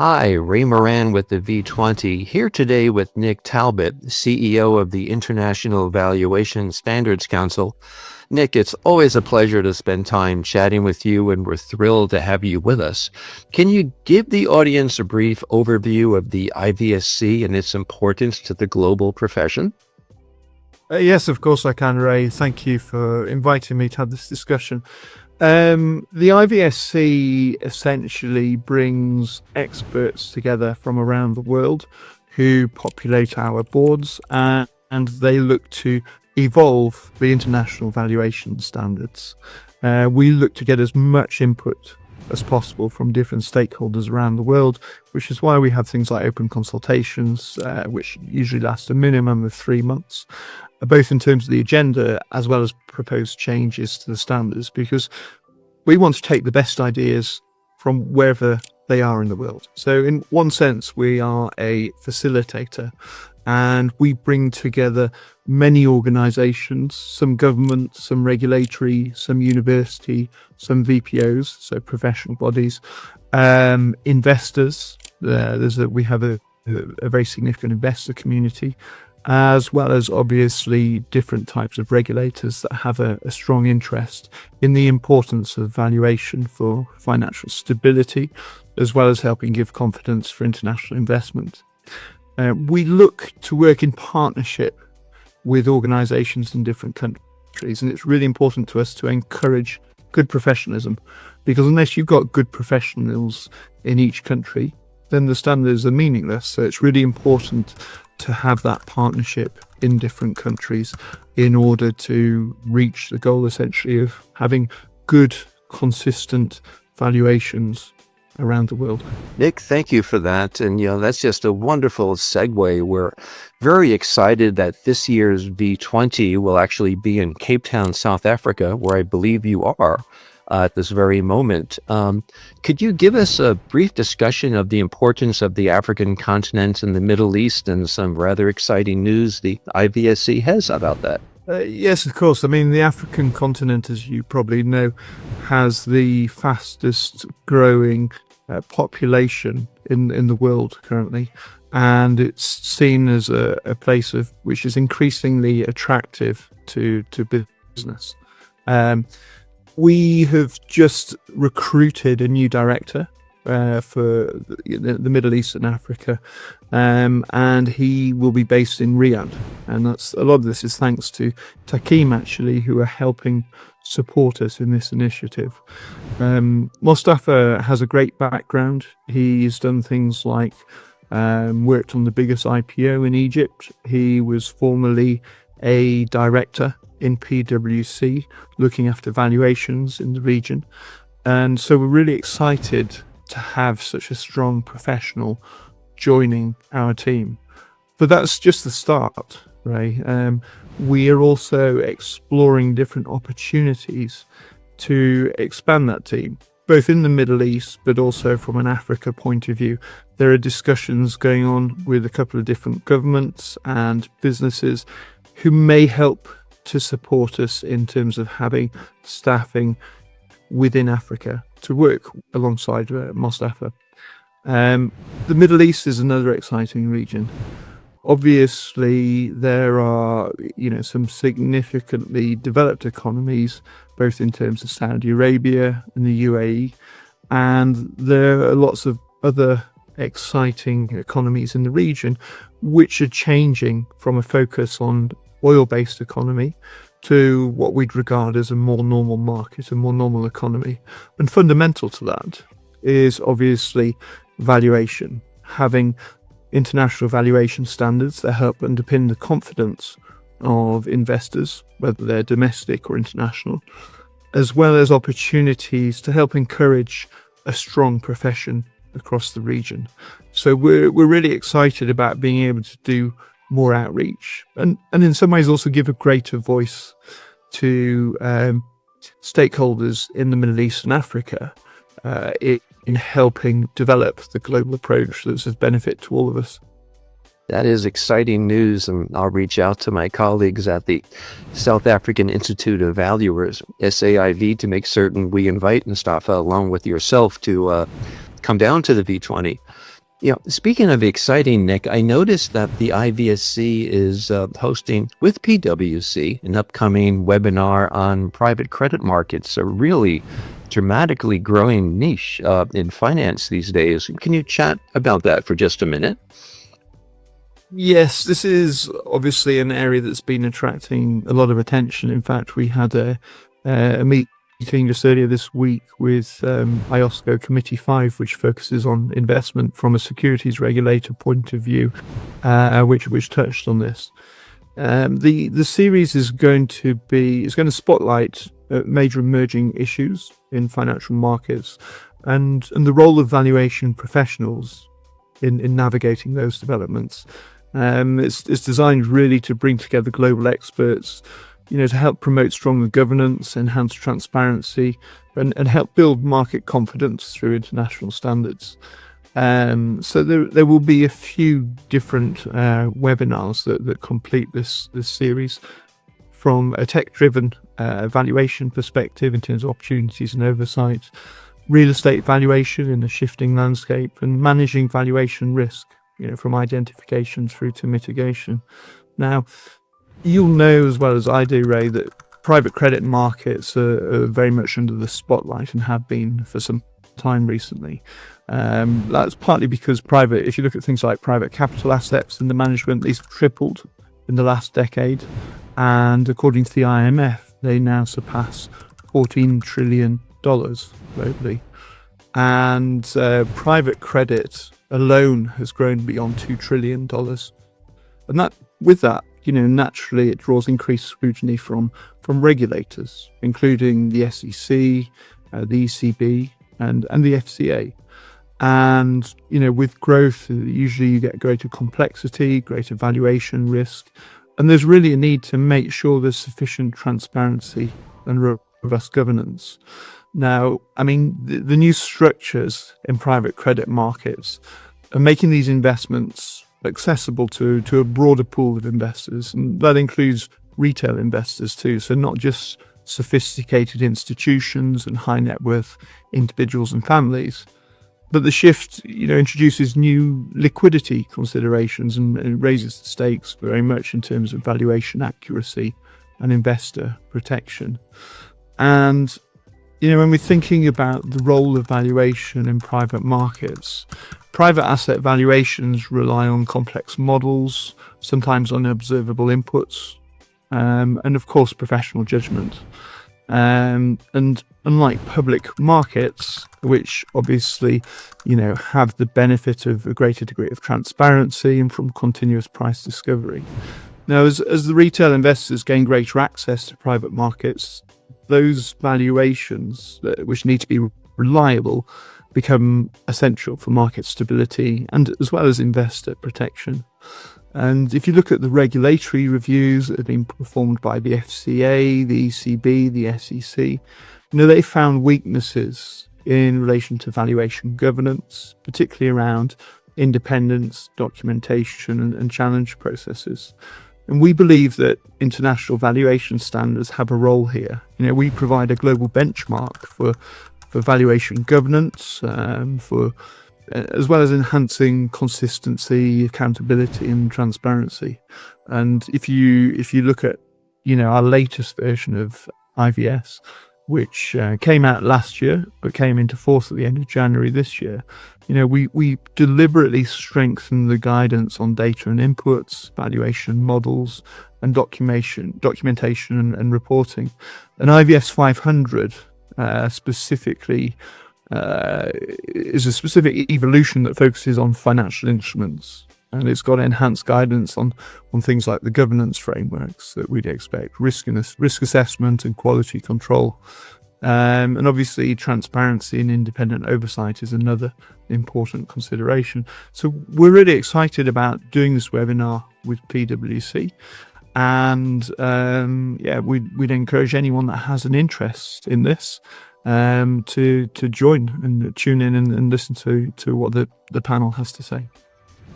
Hi, Raymond with the V20, here today with Nick Talbot, CEO of the International Valuation Standards Council. Nick, it's always a pleasure to spend time chatting with you, and we're thrilled to have you with us. Can you give the audience a brief overview of the IVSC and its importance to the global profession? Yes, of course I can, Ray. Thank you for inviting me to have this discussion. The IVSC essentially brings experts together from around the world who populate our boards, and they look to evolve the international valuation standards. We look to get as much input as possible from different stakeholders around the world, which is why we have things like open consultations, which usually last a minimum of 3 months, both in terms of the agenda as well as proposed changes to the standards, because we want to take the best ideas from wherever they are in the world. So in one sense, we are a facilitator, and we bring together many organizations, some government, some regulatory, some university, some VPOs, so professional bodies, investors. We have a very significant investor community, as well as obviously different types of regulators that have a strong interest in the importance of valuation for financial stability, as well as helping give confidence for international investment. We look to work in partnership with organizations in different countries, and it's really important to us to encourage good professionalism, because unless you've got good professionals in each country, then the standards are meaningless. So it's really important to have that partnership in different countries in order to reach the goal essentially of having good, consistent valuations around the world. Nick, thank you for that. And, that's just a wonderful segue. We're very excited that this year's V20 will actually be in Cape Town, South Africa, where I believe you are at this very moment. Could you give us a brief discussion of the importance of the African continent and the Middle East, and some rather exciting news the IVSC has about that? Yes, of course. I mean, the African continent, as you probably know, has the fastest growing population in the world currently, and it's seen as a place which is increasingly attractive to business. We have just recruited a new director for the Middle East and Africa, and he will be based in Riyadh. And a lot of this is thanks to Takim, actually, who are helping support us in this initiative. Mostafa has a great background. He's done things like worked on the biggest IPO in Egypt. He was formerly a director in PwC, looking after valuations in the region. And so we're really excited to have such a strong professional joining our team. But that's just the start, Ray. We are also exploring different opportunities to expand that team, both in the Middle East, but also from an Africa point of view. There are discussions going on with a couple of different governments and businesses who may help to support us in terms of having staffing within Africa to work alongside Mostafa. The Middle East is another exciting region. Obviously, there are some significantly developed economies, both in terms of Saudi Arabia and the UAE, and there are lots of other exciting economies in the region which are changing from a focus on oil-based economy to what we'd regard as a more normal market, a more normal economy. And fundamental to that is obviously valuation, having international valuation standards that help underpin the confidence of investors, whether they're domestic or international, as well as opportunities to help encourage a strong profession across the region. So we're really excited about being able to do more outreach, and in some ways also give a greater voice to stakeholders in the Middle East and Africa in helping develop the global approach that's of benefit to all of us. That is exciting news, and I'll reach out to my colleagues at the South African Institute of Valuers, SAIV, to make certain we invite Mustafa along with yourself to come down to the V20. Speaking of exciting, Nick, I noticed that the IVSC is hosting with PwC an upcoming webinar on private credit markets, a really dramatically growing niche in finance these days. Can you chat about that for just a minute? Yes, this is obviously an area that's been attracting a lot of attention. In fact, we had a meeting just earlier this week with IOSCO Committee 5, which focuses on investment from a securities regulator point of view, which touched on this. The series is going to spotlight major emerging issues in financial markets and the role of valuation professionals in navigating those developments. It's designed really to bring together global experts, to help promote stronger governance, enhance transparency, and help build market confidence through international standards. So there will be a few different webinars that complete this series, from a tech-driven valuation perspective in terms of opportunities and oversight, real estate valuation in a shifting landscape, and managing valuation risk, from identification through to mitigation. Now, you'll know as well as I do, Ray, that private credit markets are very much under the spotlight and have been for some time recently. That's partly because if you look at things like private capital assets and the management, these have tripled in the last decade. And according to the IMF, they now surpass $14 trillion globally. And private credit alone has grown beyond $2 trillion. And with that, naturally it draws increased scrutiny from regulators, including the SEC, the ECB, and the FCA. And, with growth, usually you get greater complexity, greater valuation risk, and there's really a need to make sure there's sufficient transparency and robust governance. Now, the new structures in private credit markets are making these investments accessible to a broader pool of investors, and that includes retail investors too. So not just sophisticated institutions and high net worth individuals and families, but the shift, introduces new liquidity considerations and raises the stakes very much in terms of valuation accuracy and investor protection. And when we're thinking about the role of valuation in private markets, private asset valuations rely on complex models, sometimes unobservable inputs, and of course professional judgment. And unlike public markets, which obviously, have the benefit of a greater degree of transparency and from continuous price discovery. Now, as the retail investors gain greater access to private markets, those valuations, which need to be reliable, become essential for market stability and as well as investor protection. And if you look at the regulatory reviews that have been performed by the FCA, the ECB, the SEC, they found weaknesses in relation to valuation governance, particularly around independence, documentation, and challenge processes. And we believe that international valuation standards have a role here. We provide a global benchmark for valuation governance, as well as enhancing consistency, accountability, and transparency. And if you look at our latest version of IVS, which came out last year but came into force at the end of January this year, we deliberately strengthened the guidance on data and inputs, valuation models, and documentation and reporting. And IVS 500 specifically is a specific evolution that focuses on financial instruments, and it's got enhanced guidance on things like the governance frameworks that we'd expect, risk assessment and quality control, and obviously transparency and independent oversight is another important consideration. So we're really excited about doing this webinar with PwC, and we'd encourage anyone that has an interest in this to join and tune in and listen to what the panel has to say.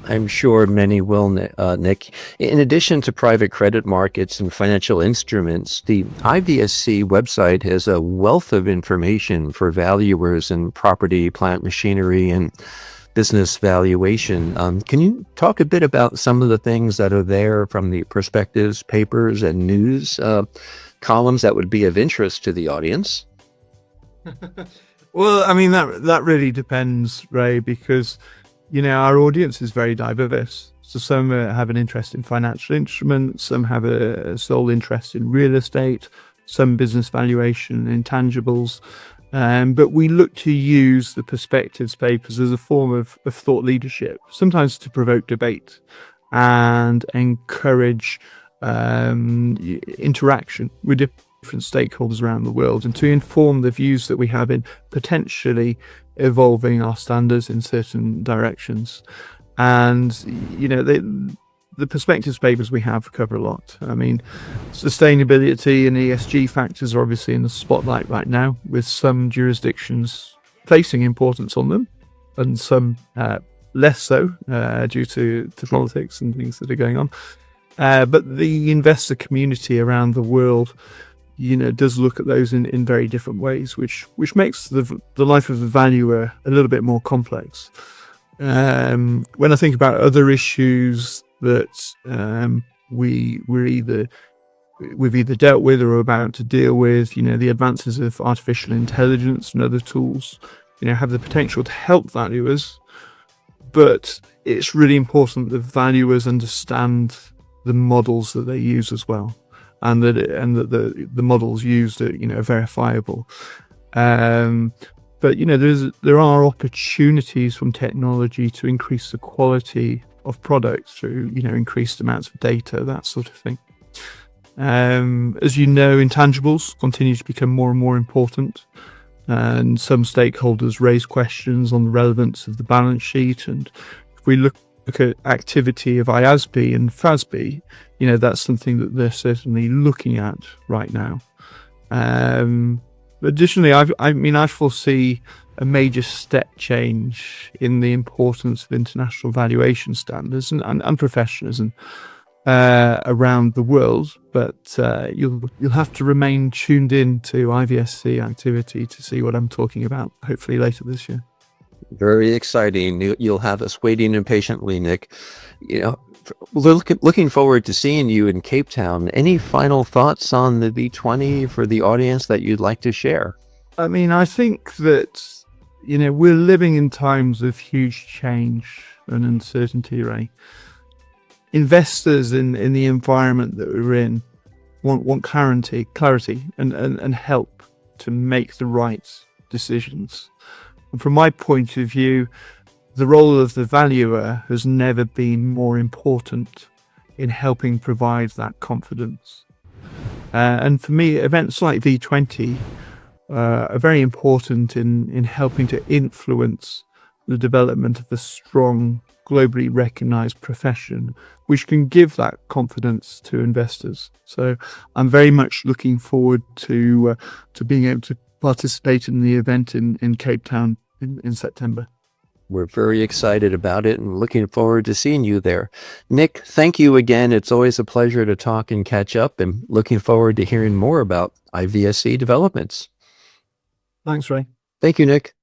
I'm sure many will, Nick. In addition to private credit markets and financial instruments, the IVSC website has a wealth of information for valuers in property, plant machinery, and business valuation. Can you talk a bit about some of the things that are there from the perspectives, papers, and news columns that would be of interest to the audience? Well, I mean, that really depends, Ray, because, our audience is very diverse. So some have an interest in financial instruments, some have a sole interest in real estate, some business valuation, intangibles. But we look to use the perspectives papers as a form of thought leadership, sometimes to provoke debate and encourage interaction with different stakeholders around the world, and to inform the views that we have in potentially evolving our standards in certain directions. And the perspectives papers we have cover a lot. I mean, sustainability and ESG factors are obviously in the spotlight right now, with some jurisdictions placing importance on them and some less so due to politics and things that are going on. But the investor community around the world, does look at those in very different ways, which makes the life of the valuer a little bit more complex. When I think about other issues that we've either dealt with or are about to deal with, the advances of artificial intelligence and other tools, have the potential to help valuers, but it's really important that valuers understand the models that they use as well, and that the models used are verifiable. But there are opportunities from technology to increase the quality of products through increased amounts of data, that sort of thing. As you know, intangibles continue to become more and more important, and some stakeholders raise questions on the relevance of the balance sheet. And if we look at activity of IASB and FASB, that's something that they're certainly looking at right now. Additionally, I foresee a major step change in the importance of international valuation standards and professionalism around the world. But you'll have to remain tuned in to IVSC activity to see what I'm talking about, hopefully later this year. Very exciting. You'll have us waiting impatiently, Nick. Looking forward to seeing you in Cape Town. Any final thoughts on the V20 for the audience that you'd like to share? I mean, I think that, we're living in times of huge change and uncertainty, Ray. Investors in the environment that we're in want clarity and help to make the right decisions. And from my point of view, the role of the valuer has never been more important in helping provide that confidence. And for me, events like V20 are very important in helping to influence the development of a strong, globally recognized profession, which can give that confidence to investors. So I'm very much looking forward to being able to participate in the event in Cape Town in September. We're very excited about it and looking forward to seeing you there. Nick, thank you again. It's always a pleasure to talk and catch up, and looking forward to hearing more about IVSC developments. Thanks, Ray. Thank you, Nick.